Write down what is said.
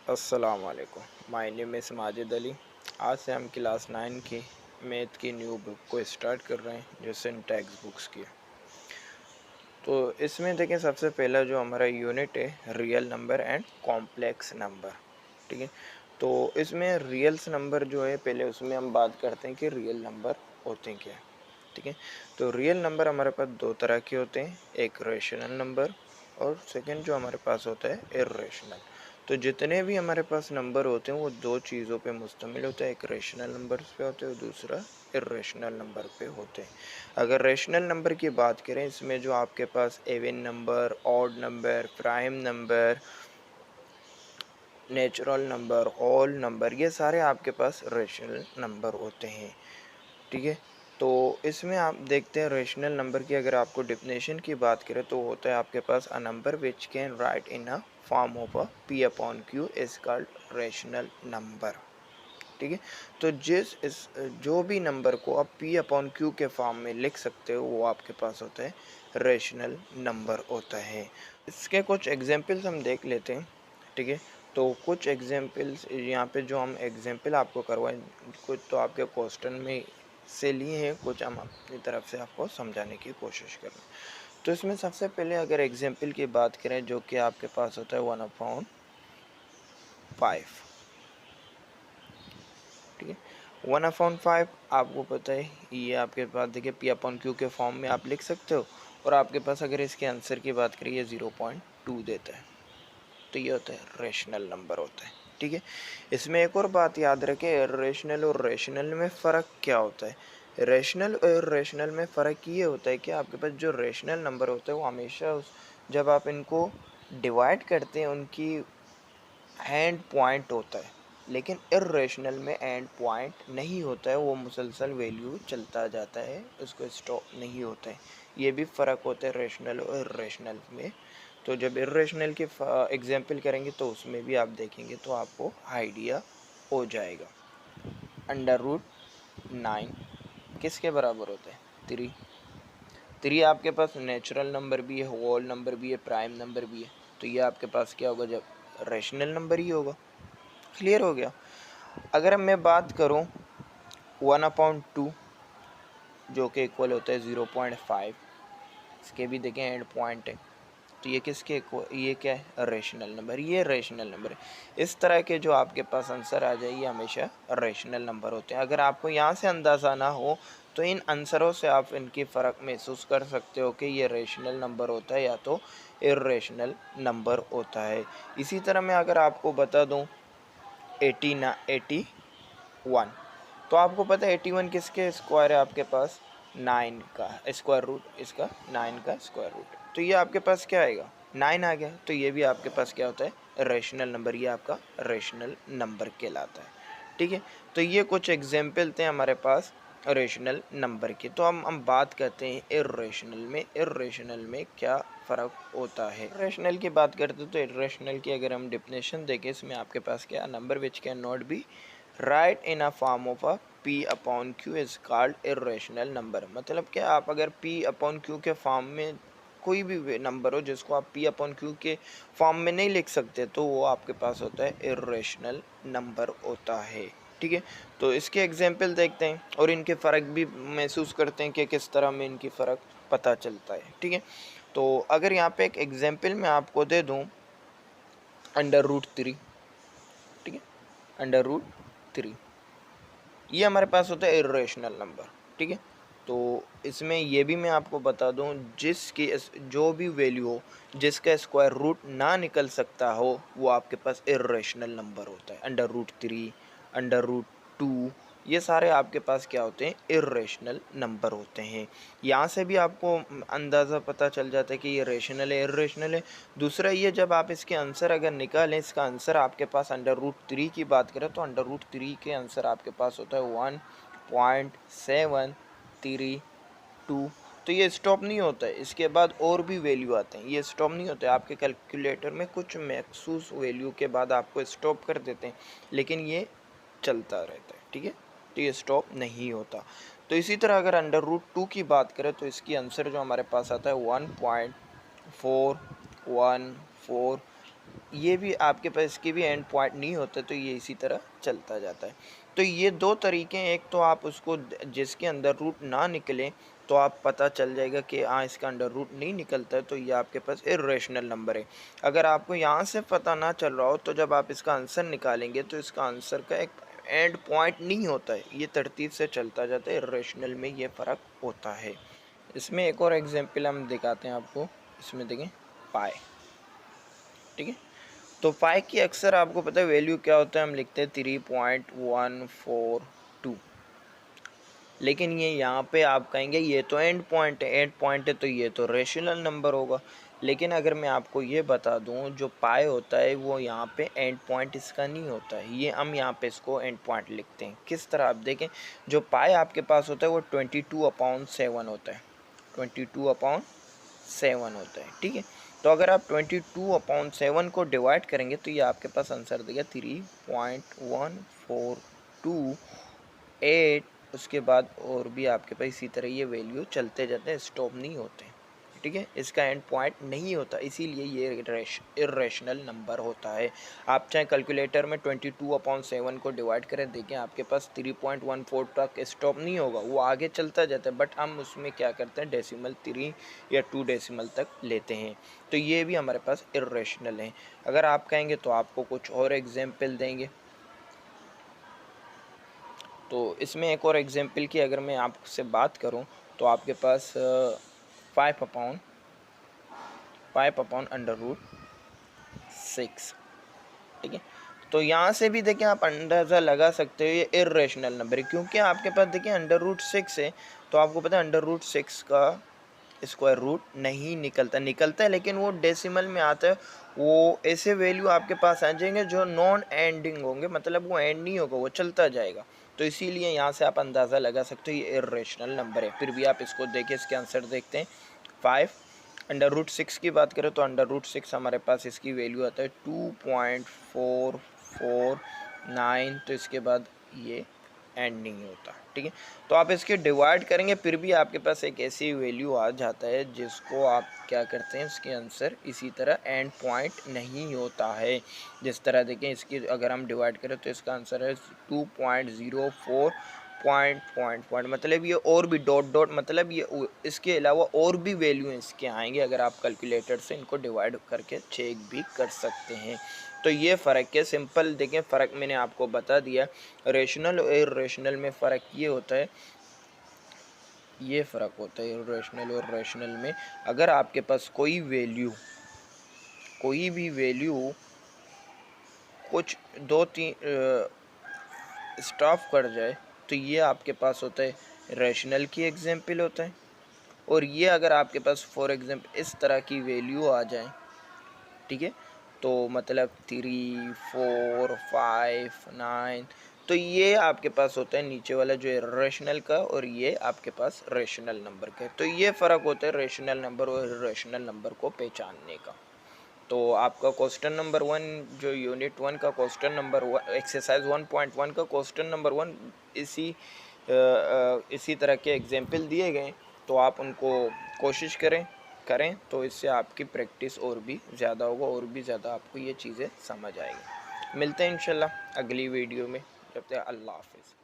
अस्सलाम वालेकुम। My name is Majid Ali. आज से हम क्लास 9 की मैथ की न्यू बुक को स्टार्ट कर रहे हैं जो सिंटैक्स बुक्स की है। तो इसमें देखें, सबसे पहला जो हमारा यूनिट है real number and complex number. ठीक है, तो इसमें रियल्स नंबर जो है पहले उसमें हम बात करते हैं कि रियल नंबर होते हैं क्या। ठीक है, तो रियल नंबर हमारे पास दो तरह के होते हैं, एक रेशनल नंबर और सेकंड जो हमारे पास होता है इर्रेशनल। तो जितने भी हमारे पास नंबर होते हैं वो दो चीज़ों पे मुश्तमिल होता है, एक रेशनल नंबर पे होते हैं और दूसरा इर्रेशनल नंबर पे होते हैं। अगर रेशनल नंबर की बात करें, इसमें जो आपके पास even number, odd number, prime number, natural number, whole number, ये सारे आपके पास रेशनल नंबर होते हैं। ठीक है, तो इसमें आप देखते हैं रेशनल नंबर की अगर आपको डेफिनेशन की बात करें तो होता है आपके पास a number which can write in a form of a p upon q is called rational number. ठीक है, तो जो भी नंबर को आप पी अपॉन क्यू के फॉर्म में लिख सकते हो वो आपके पास होता है रेशनल नंबर होता है। इसके कुछ एग्जांपल्स हम देख लेते हैं। ठीक है, तो कुछ एग्जांपल्स यहाँ पे जो हम एग्जांपल आपको करवाएं, कुछ तो आपके क्वेश्चन में से लिए हैं, कुछ हम अपनी तरफ से आपको समझाने की कोशिश कर रहे हैं। तो इसमें सबसे पहले अगर एग्जांपल की बात करें जो कि आपके पास होता है 1/5। ठीक है, 1/5 आपको पता है ये आपके पास देखिए पी अपॉन क्यू के फॉर्म में आप लिख सकते हो, और आपके पास अगर इसके आंसर की बात करें ये 0.2 देता है, तो ये होता है रेशनल नंबर होता है। ठीक है, इसमें एक और बात याद रखें, रेशनल और रेशनल में फ़र्क क्या होता है। रेशनल और रेशनल में फ़र्क ये होता है कि आपके पास जो रेशनल नंबर होता है वो हमेशा जब आप इनको डिवाइड करते हैं उनकी एंड पॉइंट होता है, लेकिन इर्रेशनल में एंड पॉइंट नहीं होता है, वो मुसलसल वैल्यू चलता जाता है, उसको स्टॉप नहीं होता है। ये भी फ़र्क होता है रेशनल और इर्रेशनल में। तो जब इर्रेशनल के एग्जांपल करेंगे तो उसमें भी आप देखेंगे तो आपको आइडिया हो जाएगा। √9 किसके बराबर होता है? 3। 3 आपके पास नेचुरल नंबर भी है, होल नंबर भी है, प्राइम नंबर भी है, तो ये आपके पास क्या होगा? जब रेशनल नंबर ही होगा। क्लियर हो गया। अगर मैं बात करूं 1/2 जो कि इक्वल होता है 0.5, इसके भी देखें एंड पॉइंट है, तो ये किसके ये क्या है? रेशनल नंबर, ये रेशनल नंबर है। इस तरह के जो आपके पास आंसर आ जाए ये हमेशा रेशनल नंबर होते हैं। अगर आपको यहाँ से अंदाज़ा ना हो तो इन आंसरों से आप इनकी फ़र्क महसूस कर सकते हो कि ये रेशनल नंबर होता है या तो इर्रेशनल नंबर होता है। इसी तरह मैं अगर आपको बता दूँ 81, तो आपको पता है 81 किसके स्क्वायर है? आपके पास 9 का स्क्वायर रूट, इसका 9 का स्क्वायर रूट, तो ये आपके पास क्या आएगा? 9 आ गया, तो ये भी आपके पास क्या होता है? रेशनल नंबर, ये आपका रेशनल नंबर कहलाता है। ठीक है, तो ये कुछ एग्जाम्पल थे हमारे पास रेशनल नंबर के। तो हम बात करते हैं इर्रेशनल में। इर्रेशनल में क्या फ़र्क होता है? इर्रेशनल की बात करते हैं तो इर्रेशनल की अगर हम डेफिनेशन देखें, इसमें आपके पास क्या? Number which can not be right in a form of a p upon q is called irrational number. मतलब क्या, आप अगर पी अपॉन क्यू के फॉर्म में कोई भी नंबर हो जिसको आप पी अपॉन क्यू के फॉर्म में नहीं लिख सकते तो वो आपके पास होता है इर्रेशनल नंबर होता है। ठीक है, तो इसके एग्जाम्पल देखते हैं और इनके फ़र्क भी महसूस करते हैं कि किस तरह में इनकी फ़र्क पता चलता है। ठीक है, तो अगर यहाँ पे एक एग्जाम्पल मैं आपको दे दूँ, √3। ठीक है, √3 ये हमारे पास होता है इर्रेशनल नंबर। ठीक है, तो इसमें ये भी मैं आपको बता दूं, जिसकी जो भी वैल्यू हो जिसका स्क्वायर रूट ना निकल सकता हो वो आपके पास इर्रेशनल नंबर होता है। √3, √2, ये सारे आपके पास क्या होते हैं? इर्रेशनल नंबर होते हैं। यहाँ से भी आपको अंदाज़ा पता चल जाता है कि ये रेशनल है इर्रेशनल है। दूसरा ये, जब आप इसके आंसर अगर निकालें, इसका आंसर आपके पास √3 की बात करें तो √3 के आंसर आपके पास होता है 1.732। तो ये स्टॉप नहीं होता है, इसके बाद और भी वैल्यू आते हैं, ये स्टॉप नहीं होता है। आपके कैलकुलेटर में कुछ मखसूस वैल्यू के बाद आपको स्टॉप कर देते हैं, लेकिन ये चलता रहता है। ठीक है, तो ये स्टॉप नहीं होता। तो इसी तरह अगर √2 की बात करें तो इसकी आंसर जो हमारे पास आता है 1.414 ये भी आपके पास इसके भी एंड पॉइंट नहीं होता, तो ये इसी तरह चलता जाता है। तो ये दो तरीके हैं, एक तो आप उसको जिसके अंदर रूट ना निकले तो आप पता चल जाएगा कि हाँ इसका अंडर रूट नहीं निकलता है, तो ये आपके पास इर्रेशनल नंबर है। अगर आपको यहाँ से पता ना चल रहा हो तो जब आप इसका आंसर निकालेंगे तो इसका आंसर का एक एंड पॉइंट नहीं होता है, ये तरतीब से चलता जाता है। इर्रेशनल में ये फ़र्क होता है। इसमें एक और एग्जांपल हम दिखाते हैं आपको। इसमें देखें पाई, ठीक है। तो पाई की अक्सर आपको पता है वैल्यू क्या होता है, हम लिखते हैं 3.142, लेकिन ये यहाँ पे आप कहेंगे ये तो एंड पॉइंट है, एंड पॉइंट है तो ये तो रेशनल नंबर होगा। लेकिन अगर मैं आपको ये बता दूँ जो पाई होता है वो यहाँ पे एंड पॉइंट इसका नहीं होता है, ये हम यहाँ पे इसको एंड पॉइंट लिखते हैं। किस तरह आप देखें, जो पाई आपके पास होता है वो 22/7 होता है, 22/7 होता है, ठीक है। तो अगर आप 22/7 को डिवाइड करेंगे तो ये आपके पास आंसर देगा 3.1428। उसके बाद और भी आपके पास इसी तरह ये वैल्यू चलते जाते हैं, स्टॉप नहीं होते, ठीक है। इसका एंड पॉइंट नहीं होता, इसीलिए ये इर्रेशनल नंबर होता है। आप चाहे कैलकुलेटर में 22/7 को डिवाइड करें, देखें आपके पास 3.14 तक स्टॉप नहीं होगा, वो आगे चलता जाता है, बट हम उसमें क्या करते हैं डेसिमल 3 या 2 डेसिमल तक लेते हैं। तो ये भी हमारे पास इर्रेशनल है। अगर आप कहेंगे तो आपको कुछ और एग्जाम्पल देंगे। तो इसमें एक और एग्जाम्पल की अगर मैं आपसे बात करूं तो आपके पास 5/√6, ठीक है। तो यहाँ से भी देखिए आप अंदाज़ा लगा सकते हो ये इर्रेशनल नंबर है, क्योंकि आपके पास देखिए अंडर रूट 6 है। तो आपको पता है अंडर रूट 6 का स्क्वायर रूट नहीं निकलता है, लेकिन वो डेसिमल में आता है। वो ऐसे वैल्यू आपके पास आ जाएंगे जो नॉन एंडिंग होंगे, मतलब वो एंड नहीं होगा, वो चलता जाएगा। तो इसीलिए यहाँ से आप अंदाज़ा लगा सकते हो ये इर्रेशनल नंबर है। फिर भी आप इसको देखिए, इसके आंसर देखते हैं। 5 अंडर रूट 6 की बात करें तो अंडर रूट 6 हमारे पास इसकी वैल्यू आता है 2.449, तो इसके बाद ये एंड नहीं होता, ठीक है। तो आप इसके डिवाइड करेंगे फिर भी आपके पास एक ऐसी वैल्यू आ जाता है जिसको आप क्या करते हैं, इसके आंसर इसी तरह एंड पॉइंट नहीं होता है। जिस तरह देखें इसकी अगर हम डिवाइड करें तो इसका आंसर है 2.04 पॉइंट, मतलब ये और भी डॉट मतलब ये इसके अलावा और भी वैल्यू इसके आएंगे। अगर आप कैलकुलेटर से इनको डिवाइड करके चेक भी कर सकते हैं। तो ये फ़र्क है, सिंपल देखें फ़र्क मैंने आपको बता दिया। रेशनल और इर्रेशनल में फ़र्क ये होता है, ये फ़र्क होता है इर्रेशनल और रेशनल में। अगर आपके पास कोई भी वैल्यू कुछ 2-3 स्टॉप कर जाए तो ये आपके पास होता है रेशनल की एग्जाम्पल होता है। और ये अगर आपके पास फॉर एग्जाम्पल इस तरह की वैल्यू आ जाए, ठीक है, तो मतलब 3, 4, 5, 9, तो ये आपके पास होता है नीचे वाला जो है रेशनल का, और ये आपके पास रेशनल नंबर का है। तो ये फ़र्क होता है रेशनल नंबर और इर्रेशनल नंबर को पहचानने का। तो आपका क्वेश्चन नंबर 1 जो यूनिट 1 का क्वेश्चन नंबर 1 एक्सरसाइज 1.1 का क्वेश्चन नंबर 1 इसी तरह के एग्जाम्पल दिए गए। तो आप उनको कोशिश करें तो इससे आपकी प्रैक्टिस और भी ज़्यादा होगा, और भी ज़्यादा आपको ये चीज़ें समझ आएगी। मिलते हैं इंशाल्लाह अगली वीडियो में। जब तक अल्लाह हाफिज़।